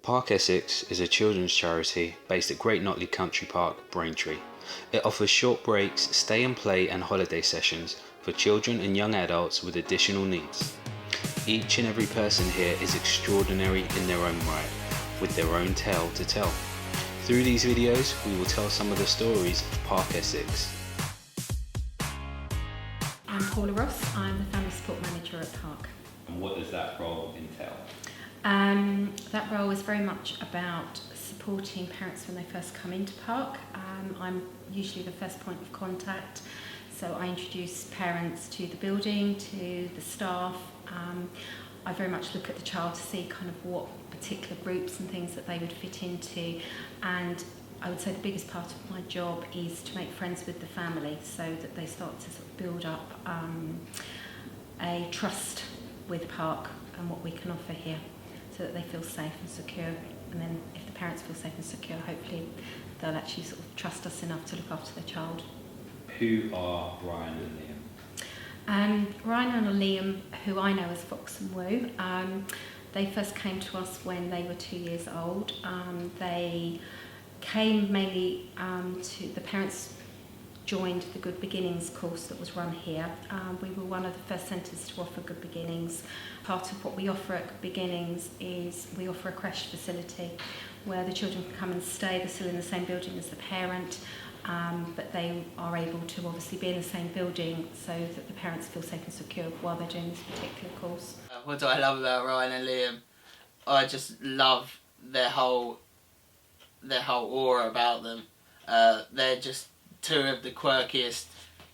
PARC Essex is a children's charity based at Great Notley Country Park, Braintree. It offers short breaks, stay and play and holiday sessions for children and young adults with additional needs. Each and every person here is extraordinary in their own right, with their own tale to tell. Through these videos, we will tell some of the stories of PARC Essex. I'm Paula Ross, I'm the Family Support Manager at PARC. And what does that role entail? That role is very much about supporting parents when they first come into PARC. I'm usually the first point of contact, so I introduce parents to the building, to the staff. I very much look at the child to see kind of what particular groups and things that they would fit into, and I would say the biggest part of my job is to make friends with the family so that they start to sort of build up a trust with PARC and what we can offer here, so that they feel safe and secure. And then if the parents feel safe and secure, hopefully they'll actually sort of trust us enough to look after their child. Who are Ryan and Liam? Ryan and Liam, who I know as Fox Woo, they first came to us when they were 2 years old. They came mainly to, the parents joined the Good Beginnings course that was run here. We were one of the first centres to offer Good Beginnings. Part of what we offer at Good Beginnings is we offer a creche facility where the children can come and stay. They're still in the same building as the parent, but they are able to obviously be in the same building so that the parents feel safe and secure while they're doing this particular course. What do I love about Ryan and Liam? I just love their whole aura about them. They're just two of the quirkiest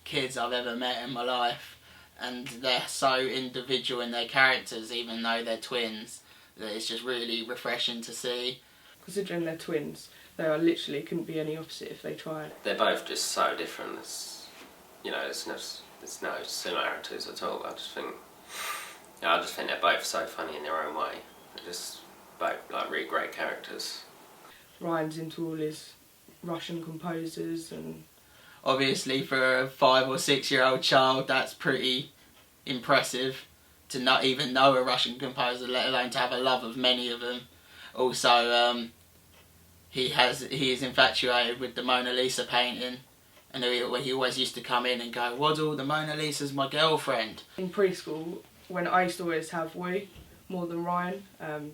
kids I've ever met in my life, and they're so individual in their characters even though they're twins that it's just really refreshing to see. Considering they're twins, they are literally couldn't be any opposite if they tried. They're both just so different. There's no similarities at all. I just think they're both so funny in their own way. They're just both like really great characters. Ryan's into all his Russian composers, and obviously for a 5 or 6 year old child that's pretty impressive to not even know a Russian composer, let alone to have a love of many of them. Also, he is infatuated with the Mona Lisa painting, and he always used to come in and go, "Waddle, the Mona Lisa's my girlfriend." In preschool, when I used to always have Woo more than Ryan, and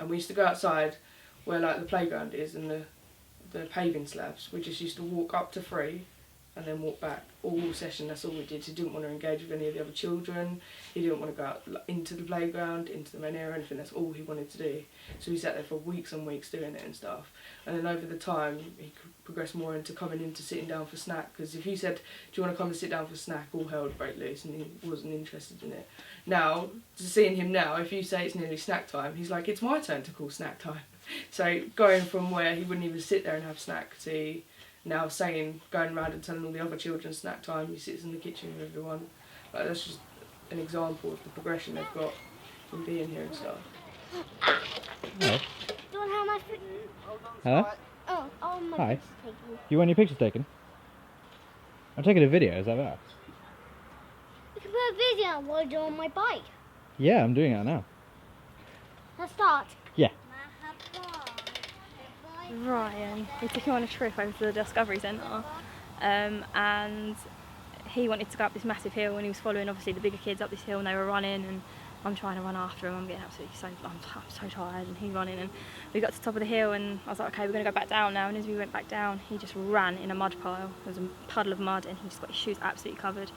we used to go outside where like the playground is and the paving slabs. We just used to walk up to 3 and then walk back all session. That's all we did. He didn't want to engage with any of the other children. He didn't want to go out into the playground, into the main area or anything. That's all he wanted to do. So we sat there for weeks and weeks doing it and stuff. And then over the time, he progressed more into coming in to sitting down for snack. Because if you said, "Do you want to come and sit down for snack?" all hell would break loose, and he wasn't interested in it. Now, seeing him now, if you say it's nearly snack time, he's like, "It's my turn to call snack time." So going from where he wouldn't even sit there and have snack to now going around and telling all the other children snack time, he sits in the kitchen with everyone. Like, that's just an example of the progression they've got from being here and stuff. Hello. Do you want to have my food? Hello? Oh, my Hi. picture's taken. You want your pictures taken? I'm taking a video, is that bad? You can put a video while you're on my bike. Yeah, I'm doing it now. Let's start. Yeah. Ryan, we took him on a trip over to the Discovery Centre, and he wanted to go up this massive hill, and he was following obviously the bigger kids up this hill, and they were running, and I'm trying to run after him. I'm getting absolutely I'm so tired, and he's running, and we got to the top of the hill, and I was like, okay, we're going to go back down now. And as we went back down, he just ran in a mud pile. There was a puddle of mud, and he just got his shoes absolutely covered,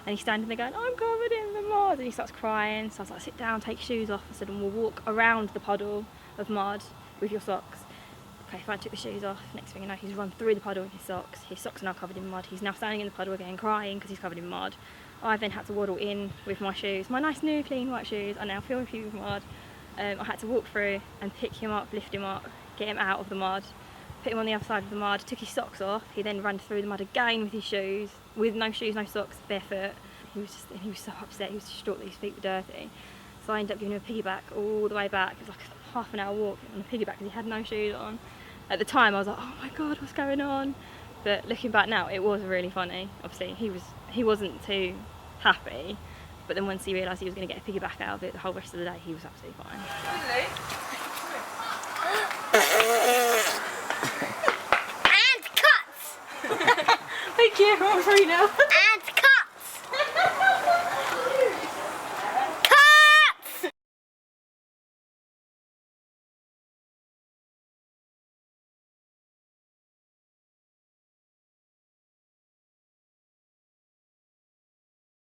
and he's standing there going, "I'm covered in the mud," and he starts crying. So I was like, "Sit down, take your shoes off." I said, "And we'll walk around the puddle of mud with your socks." Okay, fine, took the shoes off. Next thing you know, he's run through the puddle with his socks. His socks are now covered in mud. He's now standing in the puddle again, crying because he's covered in mud. I then had to waddle in with my shoes, my nice new clean white shoes. I now filled with mud. I had to walk through and pick him up, lift him up, get him out of the mud, put him on the other side of the mud, took his socks off. He then ran through the mud again with his shoes, with no shoes, no socks, barefoot. He was so upset. He was distraught that his feet were dirty. So I ended up giving him a piggyback all the way back. It was like a half an hour walk on a piggyback because he had no shoes on. At the time I was like, "Oh my god, what's going on?" But looking back now, it was really funny. Obviously he wasn't too happy, but then once he realised he was going to get a piggyback out of it the whole rest of the day, he was absolutely fine. And cuts! Thank you, I'm free now. And